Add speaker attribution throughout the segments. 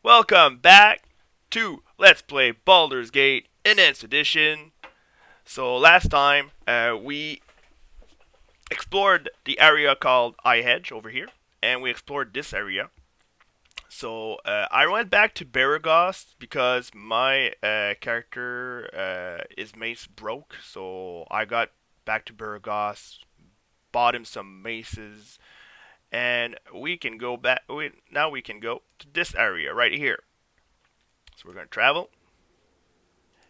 Speaker 1: Welcome back to Let's Play Baldur's Gate Enhanced Edition. So last time we explored the area called Eye Hedge over here, and we explored this area. So I went back to Baragos because my character is mace broke. So I got back to Baragos, bought him some maces, and we can go back. Now we can go to this area right here. So we're gonna travel.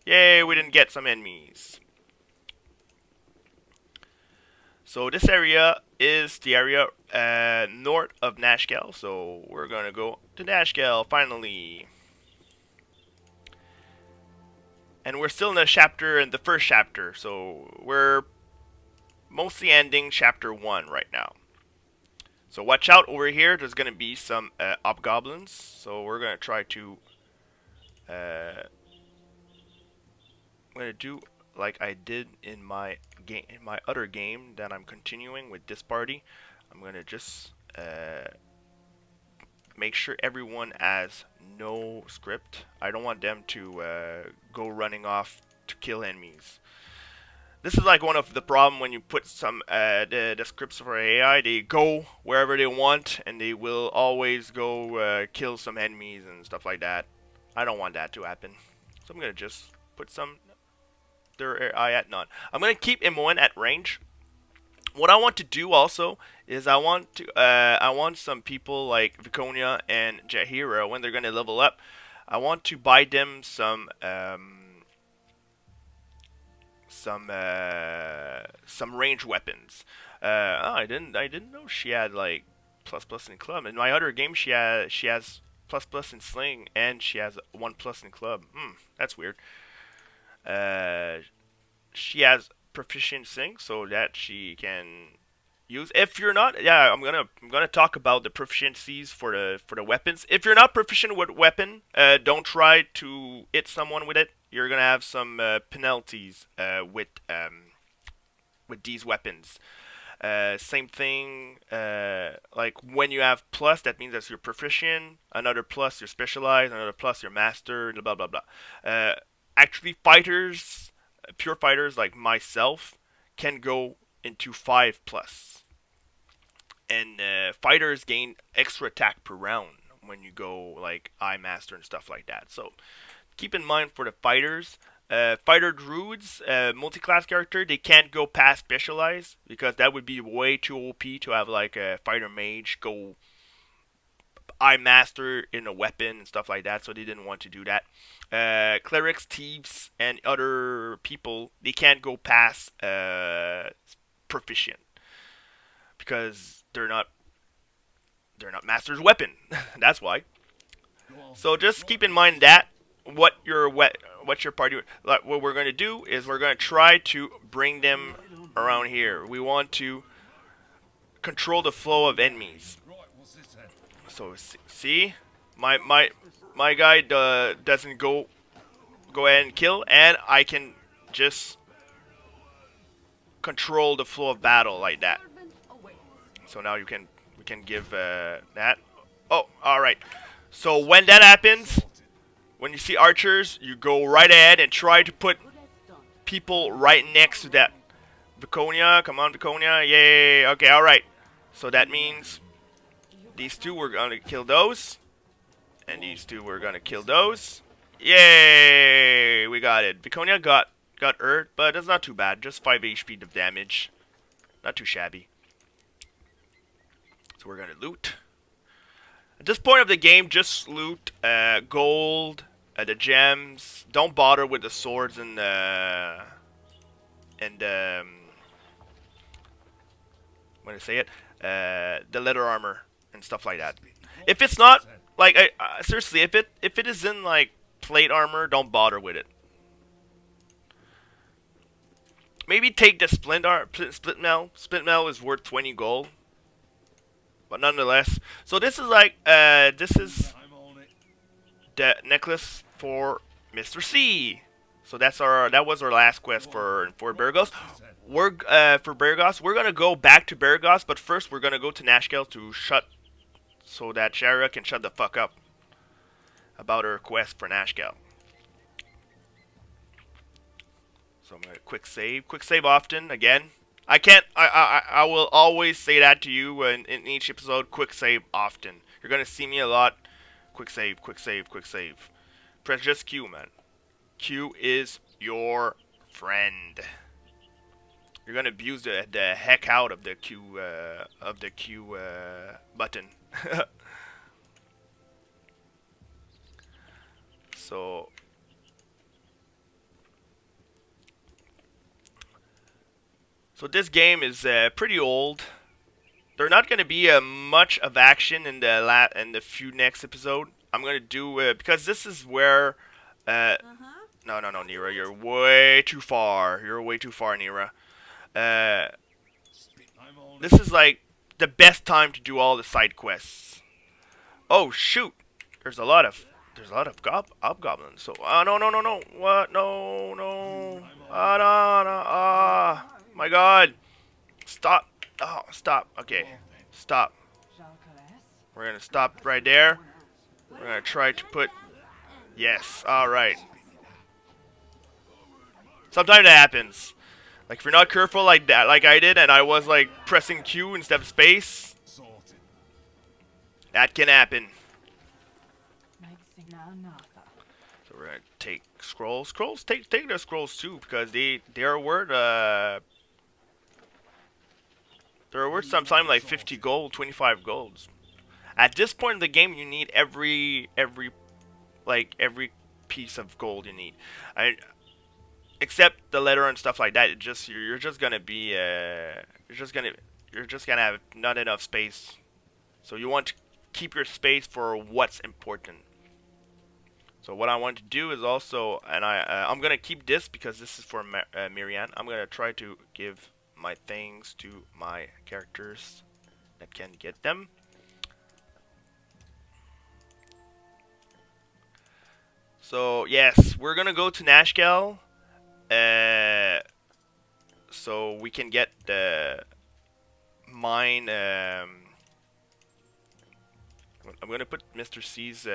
Speaker 1: Yay, we didn't get some enemies. So this area is the area north of Nashkell. So we're gonna go to Nashkell finally. And we're still in the first chapter. So we're mostly ending chapter 1 right now. So watch out over here. There's gonna be some hobgoblins. So we're gonna try to I'm gonna do like I did in my game, in my other game that I'm continuing with this party. I'm gonna just make sure everyone has no script. I don't want them to go running off to kill enemies. This is like one of the problem when you put some the scripts for AI. They go wherever they want and they will always go kill some enemies and stuff like that. I don't want that to happen. So I'm gonna just put some their eye at none. I'm gonna keep M1 at range. What I want to do also is I want some people like Viconia and Jahira when they're gonna level up. I want to buy them some range weapons. I didn't know she had like plus plus in club. In my other game she has plus plus in sling and she has 1+ in club. That's weird. She has proficient sing so that she can use. If you're not, yeah, I'm gonna talk about the proficiencies for the weapons. If you're not proficient with weapon, don't try to hit someone with it. You're gonna have some penalties with these weapons. Same thing, like when you have plus, that means that you're proficient. Another plus, you're specialized. Another plus, you're master. Blah blah blah. Actually, pure fighters like myself, can go into 5+. And fighters gain extra attack per round when you go like Eye Master and stuff like that. So keep in mind for the fighters. Fighter druids, multi-class character, they can't go past specialized because that would be way too OP to have like a fighter mage go Eye Master in a weapon and stuff like that, so they didn't want to do that. Clerics, thieves, and other people, they can't go past proficient because they're not master's weapon. That's why. So just keep in mind that what your party, like what we're going to do is we're going to try to bring them around here. We want to control the flow of enemies. So see, my guy doesn't go ahead and kill, and I can just control the flow of battle like that. So now we can give that. Oh, all right. So when that happens, when you see archers, you go right ahead and try to put people right next to that. Viconia, come on, Viconia, yay! Okay, all right. So that means these two, we're gonna kill those. And these two, we're gonna kill those. Yay! We got it. Viconia got hurt, but that's not too bad. Just 5 HP of damage. Not too shabby. So we're gonna loot. At this point of the game, just loot gold, the gems. Don't bother with the swords and when I say it, the leather armor and stuff like that. If it's not like seriously, if it is in like plate armor, don't bother with it. Maybe take the split mail. Split mail is worth 20 gold, but nonetheless. So this is like this is the necklace for Mr. C. So that was our last quest for Burgos. For Burgos, we're gonna go back to Burgos, but first we're gonna go to Nashkell to so that Shara can shut the fuck up. about her quest for Nashkell. So I'm gonna quick save often again. I can't. I will always say that to you in each episode. Quick save often. You're gonna see me a lot. Quick save, quick save, quick save. Press just Q, man. Q is your friend. You're gonna abuse the heck out of the Q button. So this game is pretty old. There's not gonna be much of action in the few next episode. I'm gonna do because this is where no, Nira, you're way too far. You're way too far, Nira. This is like the best time to do all the side quests. Oh shoot! There's a lot of hobgoblins. So no. What? No. No. My God! Stop! Oh, stop. Okay, stop. We're gonna stop right there. We're gonna try to put. Yes. All right. Sometimes that happens. Like if you're not careful like that, like I did, and I was like pressing Q instead of space, that can happen. So we're gonna take scrolls. Take the scrolls too, because they're worth sometimes like 50 gold, 25 golds. At this point in the game, you need every piece of gold you need. Except the letter and stuff like that. You're just gonna have not enough space. So you want to keep your space for what's important. So what I want to do is also, and I'm gonna keep this because this is for Marianne. I'm gonna try to give my things to my characters that can get them. So yes, we're gonna go to Nashkell. So we can get the mine. I'm gonna put Mr. C's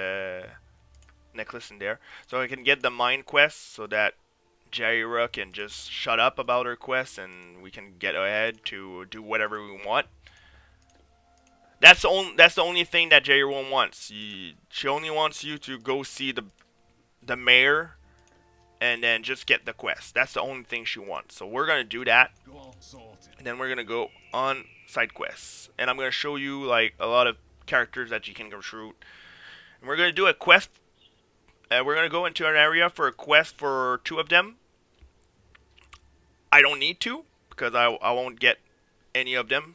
Speaker 1: necklace in there, so I can get the mine quest, so that Jaira can just shut up about her quest, and we can get ahead to do whatever we want. That's the only thing that Jaira wants. She only wants you to go see the mayor. And then just get the quest. That's the only thing she wants. So we're going to do that. And then we're going to go on side quests. And I'm going to show you like a lot of characters that you can recruit. And we're going to do a quest. We're going to go into an area for a quest for 2 of them. I don't need to, because I won't get any of them.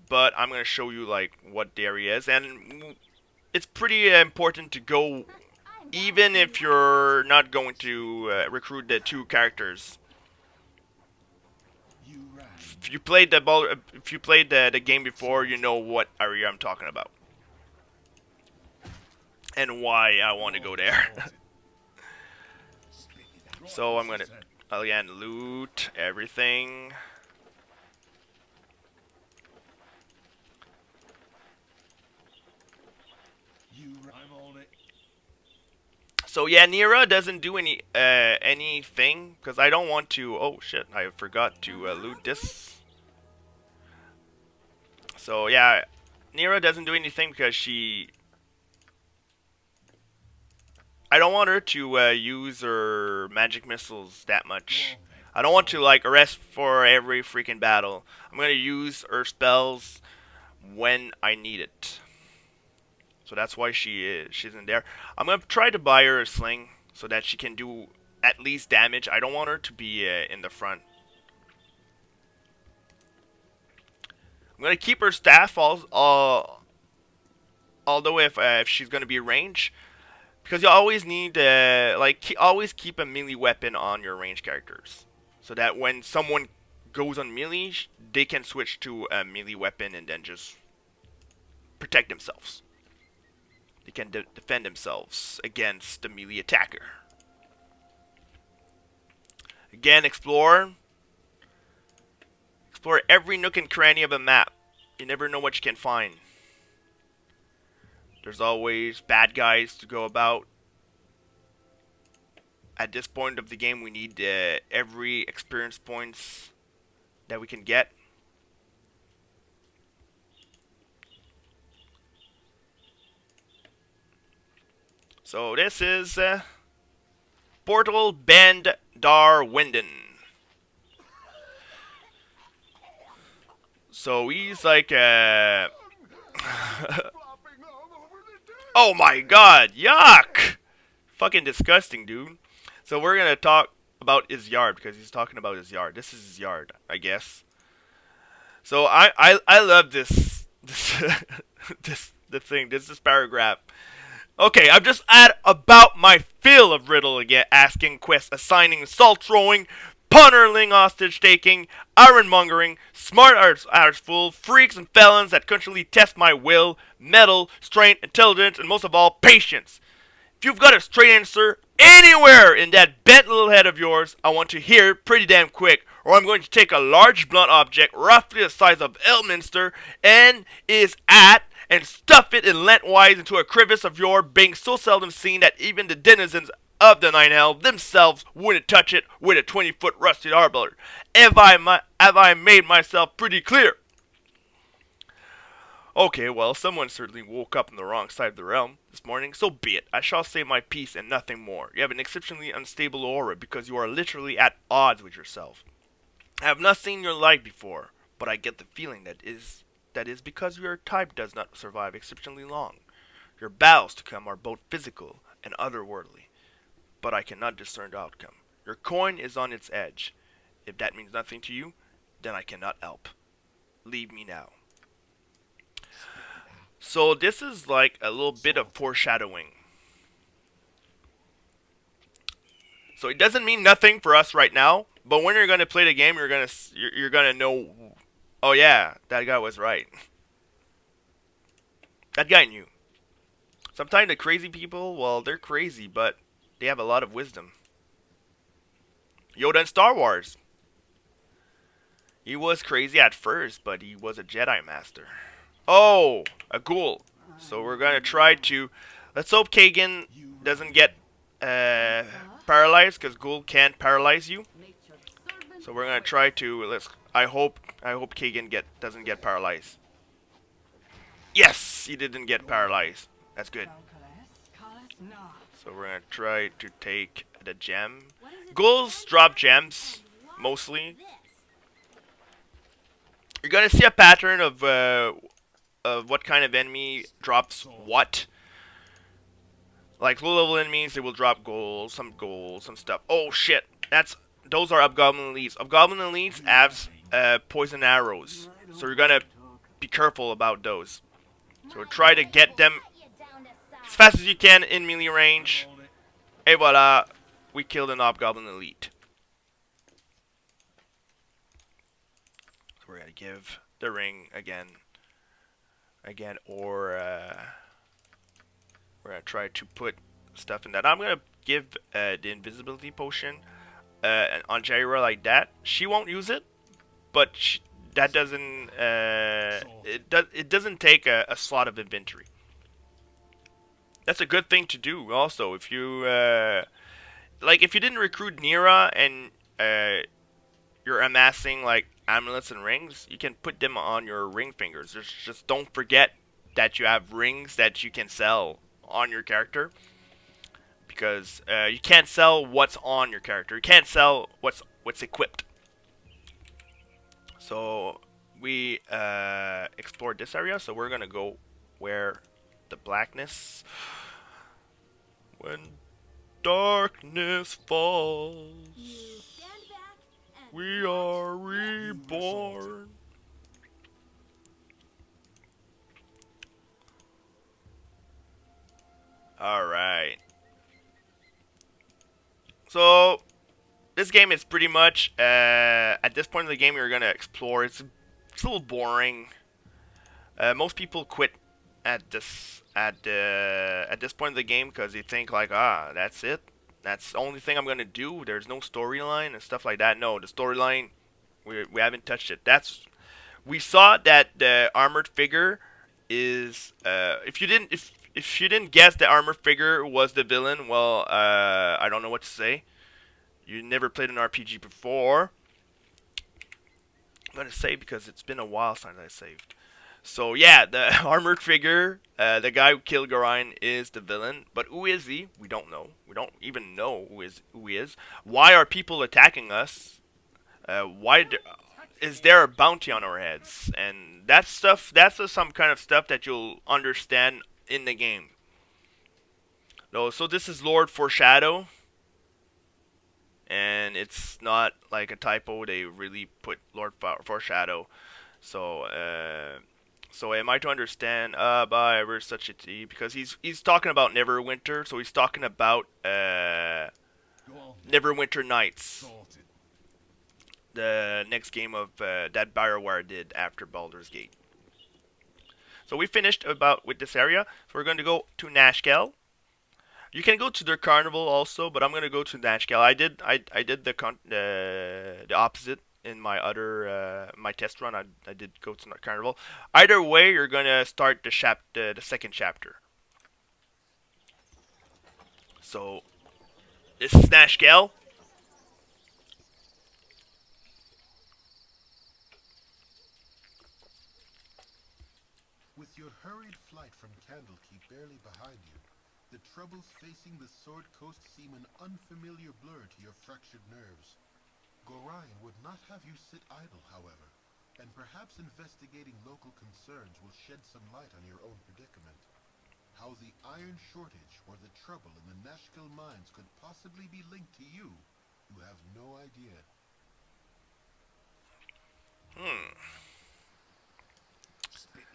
Speaker 1: But I'm going to show you like what the area is. And it's pretty important to go, even if you're not going to recruit the 2 characters. If you played the game before, you know what area I'm talking about and why I want to go there. So I'm gonna again loot everything. So yeah, Nira doesn't do anything because I don't want to. Oh shit! I forgot to loot this. So yeah, Nira doesn't do anything because I don't want her to use her magic missiles that much. I don't want to like arrest for every freaking battle. I'm gonna use her spells when I need it. So that's why she's in there. I'm gonna try to buy her a sling so that she can do at least damage. I don't want her to be in the front. I'm gonna keep her staff although if she's gonna be range, because you always need always keep a melee weapon on your range characters, so that when someone goes on melee, they can switch to a melee weapon and then just protect themselves. They can defend themselves against the melee attacker. Again, explore every nook and cranny of a map. You never know what you can find. There's always bad guys to go about. at this point of the game, we need every experience points that we can get. So this is Portal Band Darwinden. So he's like oh my god, yuck! Fucking disgusting, dude. So we're gonna talk about his yard because he's talking about his yard. This is his yard, I guess. So I love this this paragraph. Okay, I've just had about my fill of riddle again, asking, quest, assigning, salt throwing, punterling, hostage taking, ironmongering, smart artsful, freaks and felons that continually test my will, mettle, strength, intelligence, and most of all, patience. If you've got a straight answer anywhere in that bent little head of yours, I want to hear it pretty damn quick, or I'm going to take a large blunt object roughly the size of Elminster and is at and stuff it in lengthwise into a crevice of your being so seldom seen that even the denizens of the Nine Hell themselves wouldn't touch it with a 20-foot rusted arbiter. Have I made myself pretty clear? Okay, well, someone certainly woke up on the wrong side of the realm this morning, so be it. I shall say my piece and nothing more. You have an exceptionally unstable aura because you are literally at odds with yourself. I have not seen your like before, but I get the feeling that is because your type does not survive exceptionally long. Your battles to come are both physical and otherworldly, but I cannot discern the outcome. Your coin is on its edge. If that means nothing to you, then I cannot help. Leave me now. So this is like a little bit of foreshadowing. So it doesn't mean nothing for us right now, but when you're gonna play the game, you're gonna know. Oh yeah, that guy was right. That guy knew. Sometimes the crazy people, well, they're crazy, but they have a lot of wisdom. Yoda in Star Wars. He was crazy at first, but he was a Jedi Master. Oh, a ghoul. So we're gonna try to. Let's hope Kagan doesn't get paralyzed, because ghoul can't paralyze you. So we're gonna try to. I hope Kagan doesn't get paralyzed. Yes, he didn't get paralyzed. That's good. So we're gonna try to take the gem. Ghouls drop gems mostly. You're gonna see a pattern of what kind of enemy drops what. Like low-level enemies, they will drop gold, some stuff. Oh shit, those are Hobgoblin Elites. Hobgoblin Elites have poison arrows, so you're gonna be careful about those. So try to get them as fast as you can in melee range. Et voila, we killed an Hobgoblin Elite. So we're gonna give the ring again, or we're gonna try to put stuff in that. I'm gonna give the invisibility potion on Jaira like that. She won't use it, but that doesn't it doesn't take a slot of inventory. That's a good thing to do. Also, if you if you didn't recruit Nira and you're amassing like amulets and rings, you can put them on your ring fingers. Just don't forget that you have rings that you can sell on your character, because you can't sell what's on your character. You can't sell what's equipped. So we explored this area, so we're gonna go where the blackness, when darkness falls, we are reborn. Alright. So, this game is pretty much, at this point in the game, you're gonna explore. It's a little boring. Most people quit at this point in the game because they think like, that's it. That's the only thing I'm gonna do. There's no storyline and stuff like that. No, the storyline, we haven't touched it. We saw that the armored figure is, if if you didn't guess the armor figure was the villain, well, I don't know what to say. You never played an RPG before. I'm gonna say because it's been a while since I saved. So yeah, the armored figure, the guy who killed Gorion is the villain. But who is he? We don't know. We don't even know who he is. Why are people attacking us? Is there a bounty on our heads? And that stuff. That's some kind of stuff that you'll understand in the game. No, so this is Lord Foreshadow, and it's not like a typo. They really put Lord Foreshadow. So, so am I to understand? By ever such a tea, because he's talking about Neverwinter. So he's talking about Neverwinter Nights, the next game of that BioWare did after Baldur's Gate. So we finished about with this area. So we're going to go to Nashkell. You can go to their carnival also, but I'm going to go to Nashkell. I did the opposite in my other my test run. I did go to the carnival. Either way, you're going to start the second chapter. So this is Nashkell.
Speaker 2: With your hurried flight from Candlekeep barely behind you, the troubles facing the Sword Coast seem an unfamiliar blur to your fractured nerves. Gorion would not have you sit idle, however, and perhaps investigating local concerns will shed some light on your own predicament. How the iron shortage or the trouble in the Nashkell mines could possibly be linked to you, you have no idea.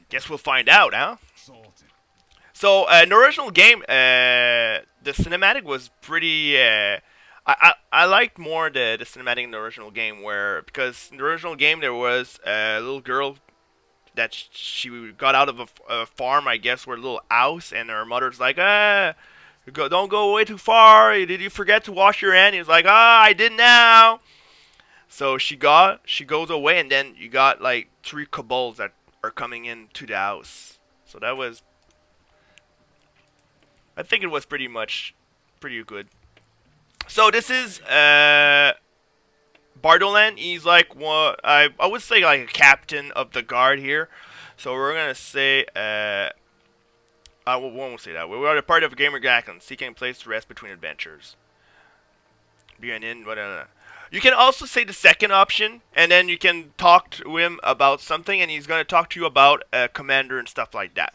Speaker 1: Guess we'll find out, huh? So, in the original game, the cinematic was pretty. I liked more the cinematic in the original game, where because in the original game there was a little girl that she got out of a farm, I guess, where a little house, and her mother's like, don't go away too far. Did you forget to wash your hand? He was like, I did now. So she goes away, and then you got like 3 kobolds that are coming into the house. So that was, I think it was pretty good. So this is Bardolan. He's like I would say like a captain of the guard here. So we're gonna say I won't say that. We are a part of Gamer Gackland, seeking a place to rest between adventures. Be an inn, whatever. You can also say the second option, and then you can talk to him about something, and he's going to talk to you about a commander and stuff like that.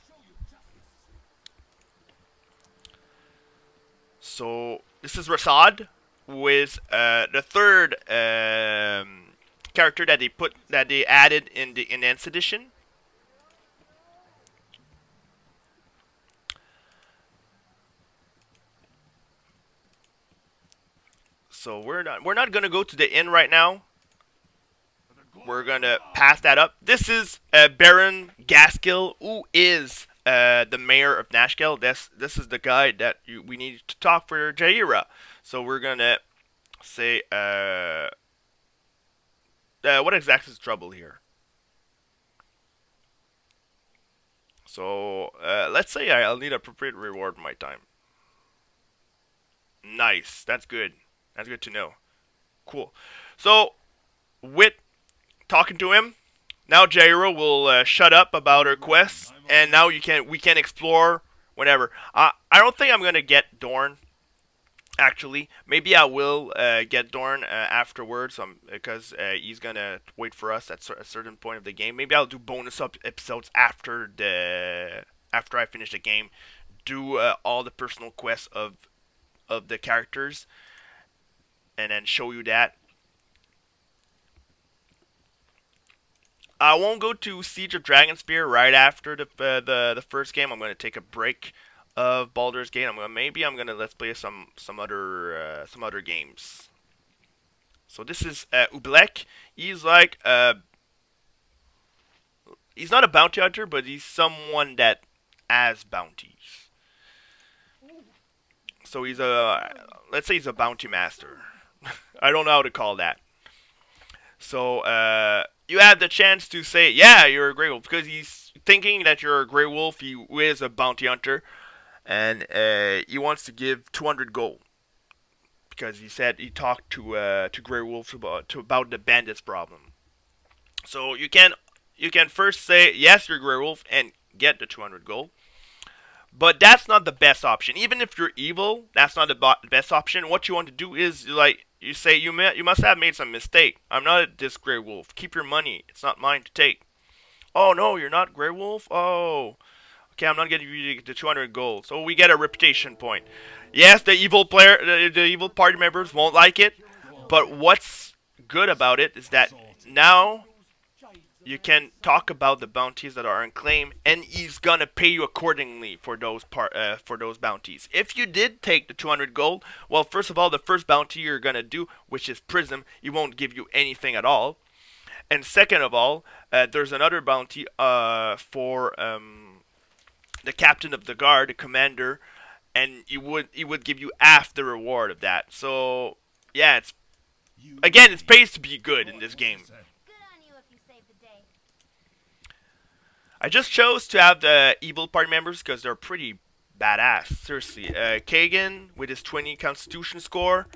Speaker 1: So, this is Rasad, who is the third character that they added in the Enhanced Edition. So we're not gonna go to the inn right now. We're gonna pass that up. This is Baron Gaskill, who is the mayor of Nashkell. This is the guy that we need to talk for Jaira. So we're gonna say what exactly is trouble here? So let's say I'll need appropriate reward for my time. Nice, that's good. That's good to know. Cool. So, with talking to him, now Jairo will shut up about her quest, and now we can explore whenever. I don't think I'm gonna get Dorn. Actually, maybe I will get Dorn afterwards, because he's gonna wait for us at a certain point of the game. Maybe I'll do bonus episodes after I finish the game, do all the personal quests of the characters, and then show you that. I won't go to Siege of Dragonspear right after the first game. I'm going to take a break of Baldur's Gate. Maybe I'm gonna let's play some other games. So this is Ublek. He's like he's not a bounty hunter, but he's someone that has bounties. So he's let's say he's a bounty master. I don't know how to call that. So you have the chance to say, yeah, you're a Grey Wolf, because he's thinking that you're a Grey Wolf. He is a bounty hunter. and he wants to give 200 gold because he said he talked to Grey Wolf about the bandits problem. So you can first say yes, you're Grey Wolf and get the 200 gold. But that's not the best option. Even if you're evil, that's not the best option. What you want to do is like you say you must have made some mistake. I'm not this Grey Wolf. Keep your money. It's not mine to take. Oh no, you're not Grey Wolf. Oh, okay. I'm not getting you the 200 gold. So we get a reputation point. Yes, the evil player, the evil party members won't like it. But what's good about it is that now you can talk about the bounties that are on claim, and he's gonna pay you accordingly for those bounties. If you did take the 200 gold, well, first of all, the first bounty you're gonna do, which is Prism, he won't give you anything at all. And second of all, there's another bounty for the captain of the guard, the commander, and he would give you half the reward of that. So yeah, it pays to be good in this game. I just chose to have the evil party members because they're pretty badass. Seriously, Kagan with his 20 Constitution score,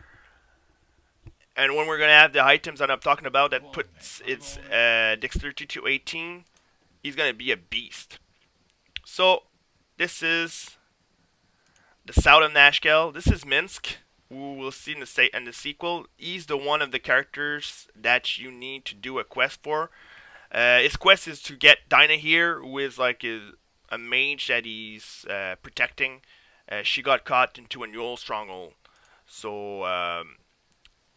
Speaker 1: and when we're gonna have the items that I'm talking about that puts its dexterity to 18, he's gonna be a beast. So this is the south of Nashkell. This is Minsk. We will see in the sequel. He's the one of the characters that you need to do a quest for. His quest is to get Dinah here, who is like a mage that he's protecting. She got caught into a Newell stronghold. So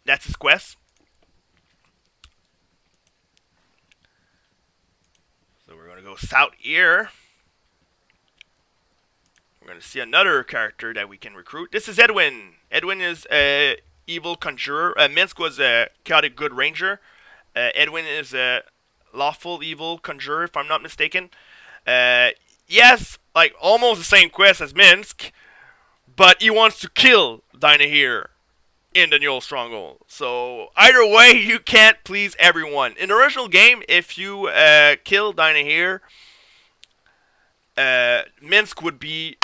Speaker 1: that's his quest. So we're going to go south here. We're going to see another character that we can recruit. This is Edwin. Edwin is a evil conjurer. Minsk was a chaotic good ranger. Edwin is a lawful evil conjurer, if I'm not mistaken. He has like almost the same quest as Minsk, but he wants to kill Dinah here in the Newell stronghold. So either way, you can't please everyone. In the original game, if you kill Dinah here, Minsk would be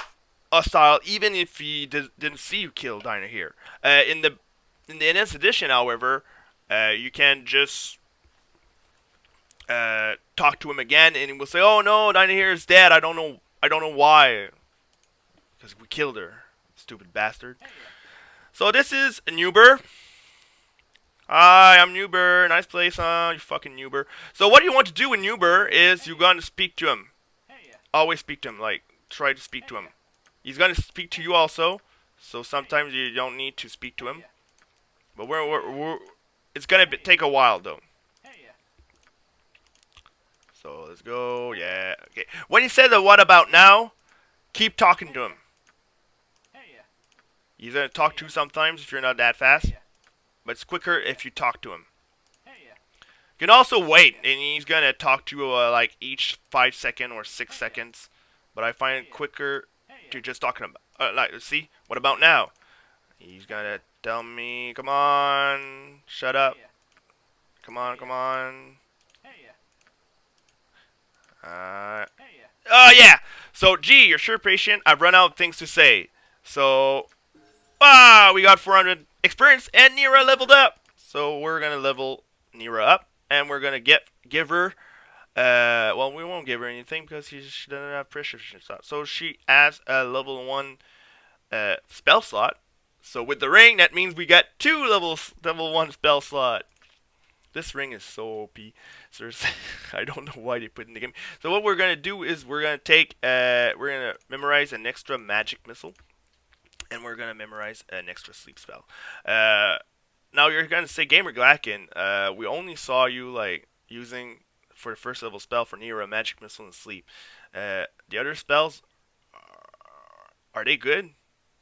Speaker 1: hostile even if he didn't see you kill Dinah here. In the NS edition, however, you can just talk to him again, and he will say, "Oh no, Dinah here is dead. I don't know why, because we killed her, stupid bastard." So this is Newber. Hi, I'm Newber. Nice place, huh? You fucking Newber. So what you want to do with Newber is you're going to speak to him. Always speak to him. Like, try to speak to him. He's going to speak to you also. So sometimes you don't need to speak to him. But it's going to take a while, though. So let's go. Yeah. Okay. When he says the what about now, keep talking to him. He's going to talk to you sometimes if you're not that fast. But it's quicker if you talk to him. You can also wait, and he's going to talk to you like each 5 seconds or 6 seconds. But I find it quicker to just talk to him. Like, see? What about now? He's going to tell me, come on, shut up. Come on, come on. Oh, yeah. So, gee, you're sure patient. I've run out of things to say. So, we got 400 experience, and Nira leveled up. So, we're going to level Nira up, and we're going to give her, well, we won't give her anything because she doesn't have pressure slot. So, she has a level 1 spell slot. So, with the ring, that means we got 2 level 1 spell slot. This ring is so OP. Seriously, I don't know why they put it in the game. So what we're gonna do is we're gonna memorize an extra magic missile, and we're gonna memorize an extra sleep spell. Now you're gonna say, Gamer Glacken, we only saw you like using for the first level spell for Nira, magic missile, and sleep. The other spells, are they good?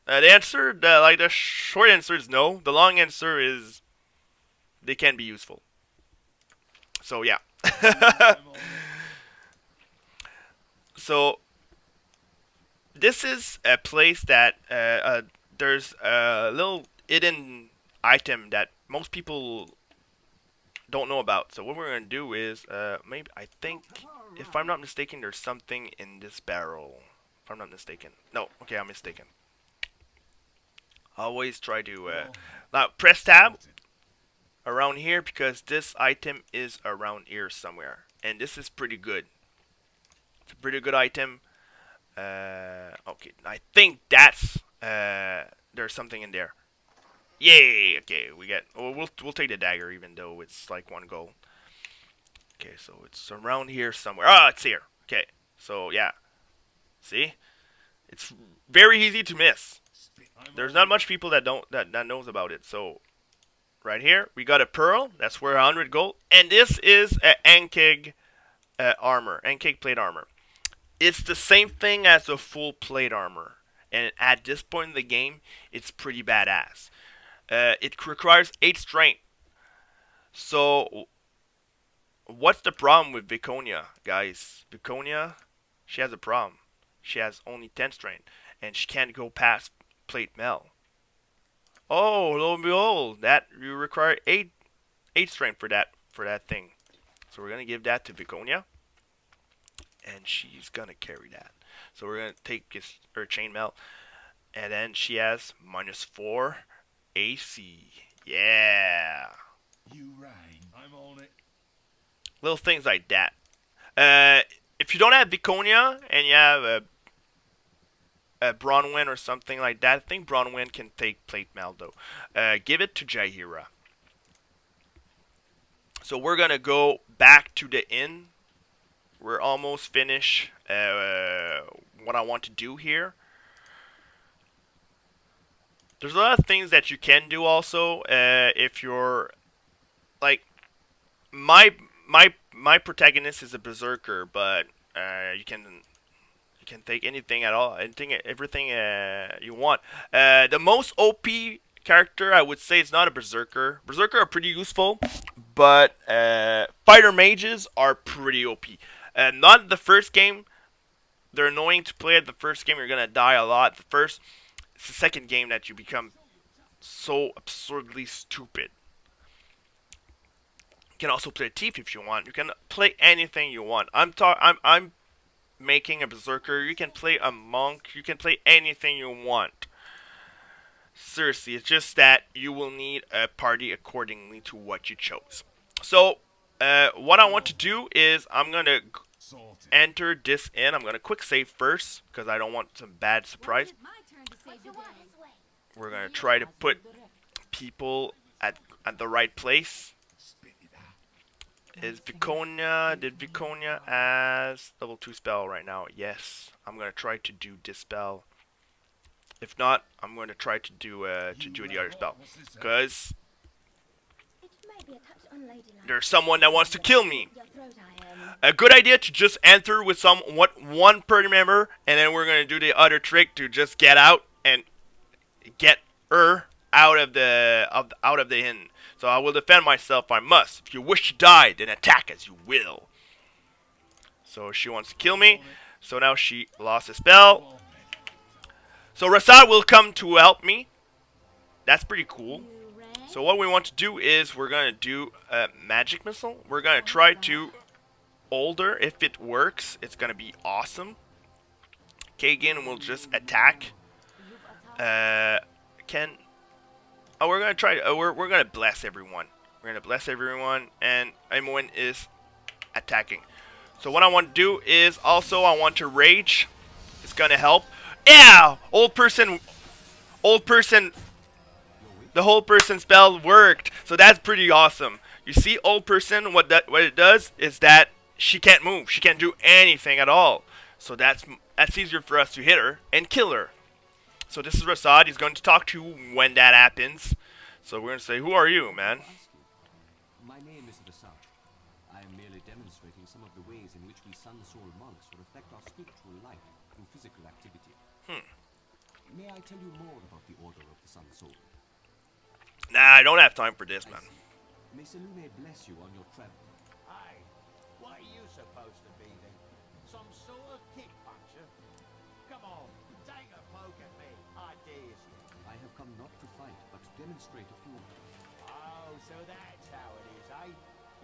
Speaker 1: The short answer is no. The long answer is they can be useful. So yeah. So this is a place that there's a little hidden item that most people don't know about. So what we're gonna do is maybe I think if I'm not mistaken, there's something in this barrel. If I'm not mistaken. No, okay, I'm mistaken. Always try to now press tab around here because this item is around here somewhere, and this is pretty good. It's a pretty good item. Okay, I think that's there's something in there. Yay! Okay, we get. Oh, we'll take the dagger even though it's like 1 gold. Okay, so it's around here somewhere. Ah, it's here. Okay, so yeah, see, it's very easy to miss. There's not much people that don't that knows about it. So right here we got a pearl. That's worth 100 gold, and this is a Ankeg armor, Ankeg plate armor. It's the same thing as a full plate armor, and at this point in the game, it's pretty badass. It requires 8 strength. So, what's the problem with Viconia, guys? Viconia, she has a problem. She has only 10 strength, and she can't go past plate mail. Oh, lo and behold, that you require 8 strength for that thing. So we're gonna give that to Viconia, and she's gonna carry that. So we're gonna take her chainmail, and then she has -4 AC. Yeah.
Speaker 3: You rang. I'm on it.
Speaker 1: Little things like that. If you don't have Viconia and you have a Bronwyn or something like that, I think Bronwyn can take plate mail though. Give it to Jaheira. So we're gonna go back to the inn. We're almost finished what I want to do here. There's a lot of things that you can do also if you're like my protagonist is a berserker, but you can take anything at all, everything you want. The most OP character I would say is not a berserker. Berserker are pretty useful, but fighter mages are pretty OP. Not the first game. They're annoying to play at the first game. You're gonna die a lot. It's the second game that you become so absurdly stupid. You can also play a thief if you want. You can play anything you want. I'm making a berserker. You can play a monk. You can play anything you want. Seriously, it's just that you will need a party accordingly to what you chose. So, what I want to do is I'm gonna enter this in. I'm gonna quick save first because I don't want some bad surprise. We're gonna try to put people at the right place. Did Viconia as level 2 spell right now? Yes. I'm gonna try to do dispel. If not, I'm going to try to do the other spell, because there's someone that wants to kill me. A good idea to just enter with one party member, and then we're gonna do the other trick to just get out and get her out of the inn. So I will defend myself if I must. If you wish to die, then attack as you will. So she wants to kill me. So now she lost a spell. So Rasad will come to help me. That's pretty cool. So what we want to do is we're going to do a magic missile. We're going to try to hold her. If it works, it's going to be awesome. Kagan will just attack. We're going to try. We're going to bless everyone. We're going to bless everyone, and everyone is attacking. So what I want to do is also I want to rage. It's going to help. Yeah! Old person, the whole person spell worked. So that's pretty awesome. You see, old person, what it does is that she can't move. She can't do anything at all. So that's easier for us to hit her and kill her. So this is Rasad. He's going to talk to you when that happens. So we're going to say, who are you, man?
Speaker 4: My name is Rasad. I am merely demonstrating some of the ways in which we Sun Soul monks reflect our spiritual life through physical activity. May I tell you more about the Order of the Sun Soul?
Speaker 1: Nah, I don't have time for this, man.
Speaker 4: May Selune bless you on your travel.
Speaker 5: Hey, what are you supposed to be then? Some sort of kick puncher? Come on, take a poke at me. I dare you.
Speaker 4: I have come not to fight, but to demonstrate a few.
Speaker 5: Oh, so that's how it is, eh?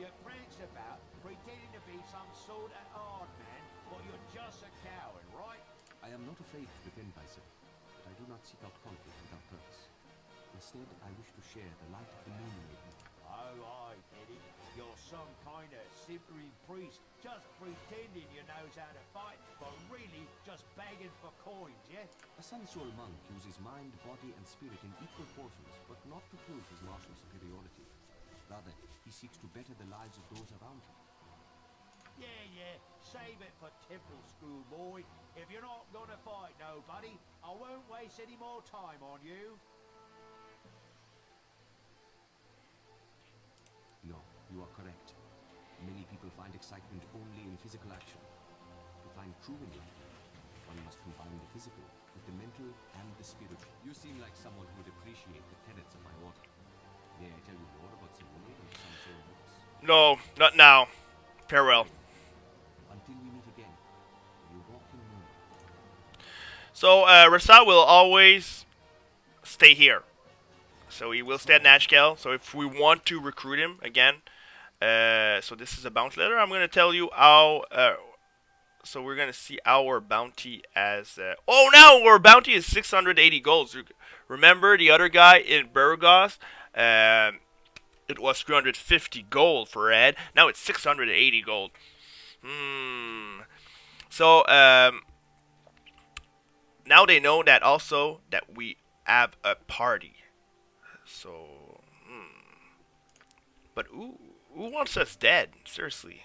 Speaker 5: You prance about, pretending to be some sort of hard man, but you're just a coward, right?
Speaker 4: I I am not afraid to defend myself, but I do not seek out conflict without purpose. Instead, I wish to share the light of the moon maiden.
Speaker 5: Oh, I get it. You're some kind of simpering priest, just pretending you knows how to fight, but really just begging for coins, yeah?
Speaker 4: A Sun Soul monk uses mind, body, and spirit in equal portions, but not to prove his martial superiority. Rather, he seeks to better the lives of those around him.
Speaker 5: Yeah, save it for temple school, boy. If you're not gonna fight nobody, I won't waste any more time on you.
Speaker 4: No, you are correct. Many people find excitement only in physical action. To find true enlightenment, one must combine the physical with the mental and the spiritual. You seem like someone who would appreciate the tenets of my order. May I tell you more about Simone and some sort of books?
Speaker 1: No, not now. Farewell.
Speaker 4: Until we meet again, you walk in moon.
Speaker 1: So, Rasa will always stay here. So he will stay at Nashkell. So if we want to recruit him again, so this is a bounty letter. I'm gonna tell you how. So we're gonna see our bounty as. Oh, now our bounty is 680 golds. Remember the other guy in Burgos? It was 350 gold for Red. Now it's 680 gold. So now they know that also that we have a party. So, but who wants us dead? Seriously.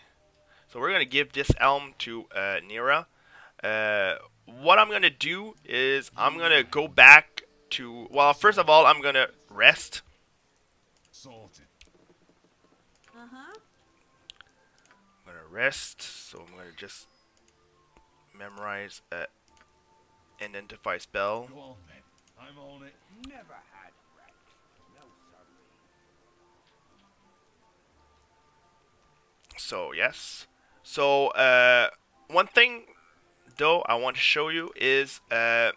Speaker 1: So we're gonna give this elm to Nira. What I'm gonna do is I'm gonna go back to. Well, first of all, I'm gonna rest.
Speaker 3: Sorted.
Speaker 1: I'm gonna rest. So I'm gonna just memorize identify spell.
Speaker 3: Go on then. I'm on it.
Speaker 5: Never had rest. No, sorry.
Speaker 1: So yes. So one thing though I want to show you is at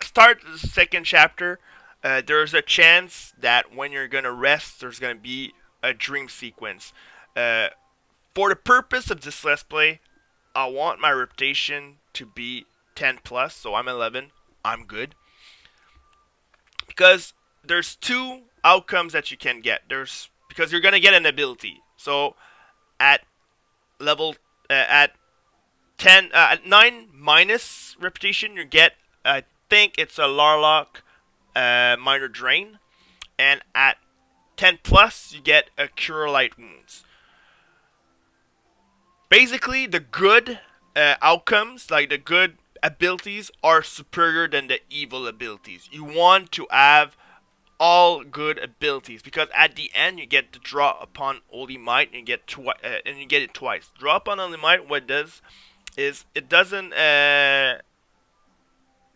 Speaker 1: start the second chapter, there's a chance that when you're gonna rest, there's gonna be a dream sequence. For the purpose of this let's play, I want my reputation to be 10 plus, so I'm 11. I'm good. Because there's two outcomes that you can get. Because you're gonna get an ability. So at level at 10 at 9 minus reputation, you get I think it's a Larlock minor drain, and at 10 plus you get a cure light wounds. Basically, the good outcomes, like the good abilities, are superior than the evil abilities. You want to have all good abilities because at the end you get to draw upon Holy Might and you get and you get it twice. Draw upon Holy Might. What it does is it doesn't.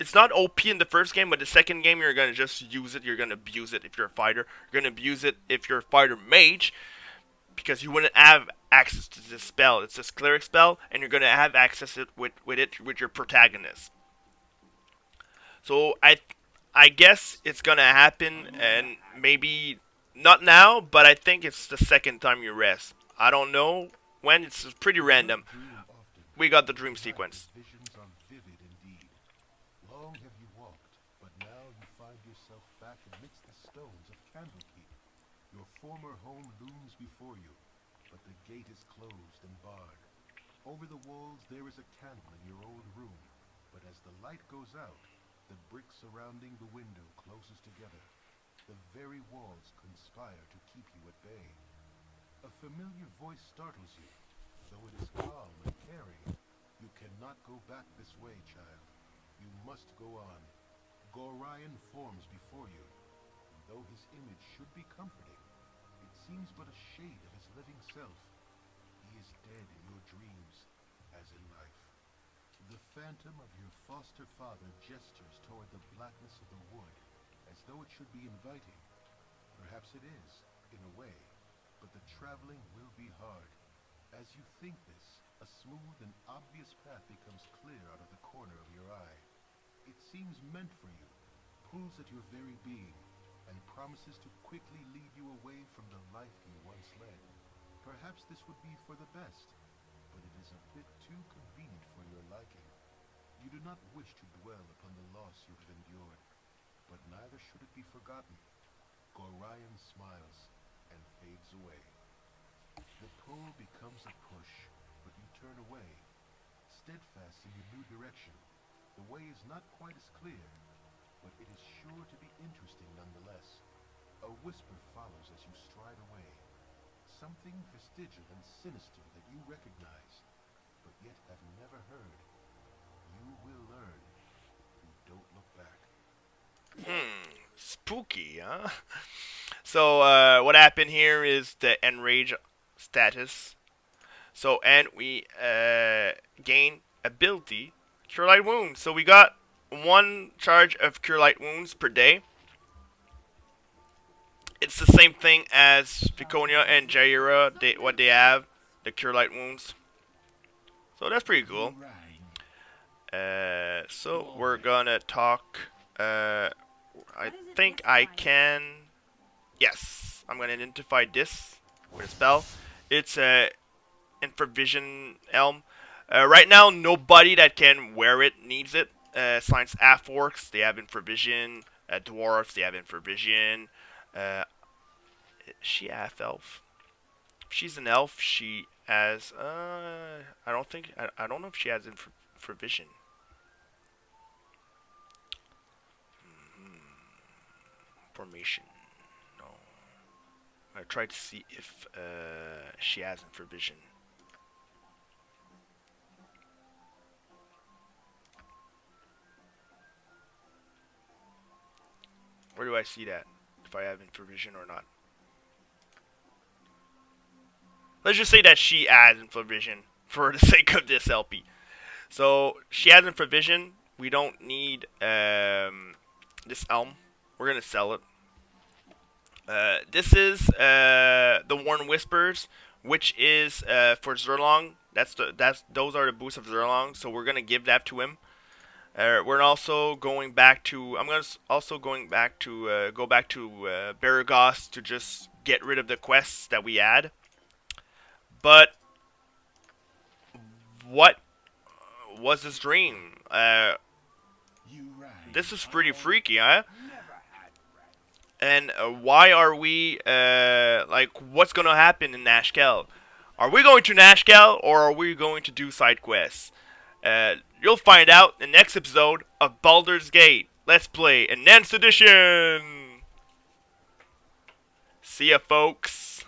Speaker 1: It's not OP in the first game, but the second game you're gonna just use it. You're gonna abuse it if you're a fighter. You're gonna abuse it if you're a fighter mage, because you wouldn't have access to this spell. It's a cleric spell, and you're gonna have access it with your protagonist. So I guess it's gonna happen, and maybe not now, but I think it's the second time you rest. I don't know when. It's pretty random. We got the dream sequence.
Speaker 2: Visions are vivid indeed. Long have you walked, but now you find yourself back amidst the stones of Candlekeep. Your former home looms before you, but the gate is closed and barred. Over the walls there is a candle in your old room, but as the light goes out, the bricks surrounding the window closes together. The very walls conspire to keep you at bay. A familiar voice startles you, though it is calm and caring. You cannot go back this way, child. You must go on. Gorion forms before you, and though his image should be comforting, it seems but a shade of his living self. He is dead in your dreams, as in life. The phantom of your foster father gestures toward the blackness of the wood, as though it should be inviting. Perhaps it is, in a way, but the traveling will be hard. As you think this, a smooth and obvious path becomes clear out of the corner of your eye. It seems meant for you, pulls at your very being, and promises to quickly lead you away from the life you once led. Perhaps this would be for the best, but it is a bit too convenient for your liking. You do not wish to dwell upon the loss you have endured, but neither should it be forgotten. Gorion smiles and fades away. The pull becomes a push, but you turn away, steadfast in your new direction. The way is not quite as clear, but it is sure to be interesting nonetheless. A whisper follows as you stride away, something vestigial and sinister that you recognize, but yet have never heard. You will learn. You don't look back.
Speaker 1: Spooky, huh? So, what happened here is the enrage status. So, and we gain ability, Cure Light Wounds. So we got 1 charge of Cure Light Wounds per day. It's the same thing as Viconia and Jaira, what they have, the Cure Light Wounds. So that's pretty cool. So we're gonna talk, I think I can, yes, I'm gonna identify this with a spell. It's a Infravision Elm. Right now, nobody that can wear it needs it. Science Half-Orcs, they have Infravision. Dwarves, they have Infravision. She half-elf. If she's an elf, she has, I don't know if she has Infravision. Formation. No. I tried to see if she has Infravision. Where do I see that? If I have Infravision or not. Let's just say that she has Infravision for the sake of this LP. So she has Infravision. We don't need this Elm. We're gonna sell it. This is the Worn Whispers, which is for Zerlong. Those are the boosts of Zerlong. So we're gonna give that to him. We're also going back to. I'm gonna also go back to Baragos to just get rid of the quests that we had. But what was this dream? This is pretty freaky, huh? And why are we like? What's gonna happen in Nashkell? Are we going to Nashkell or are we going to do side quests? You'll find out in the next episode of Baldur's Gate. Let's play Enhanced Edition. See ya, folks.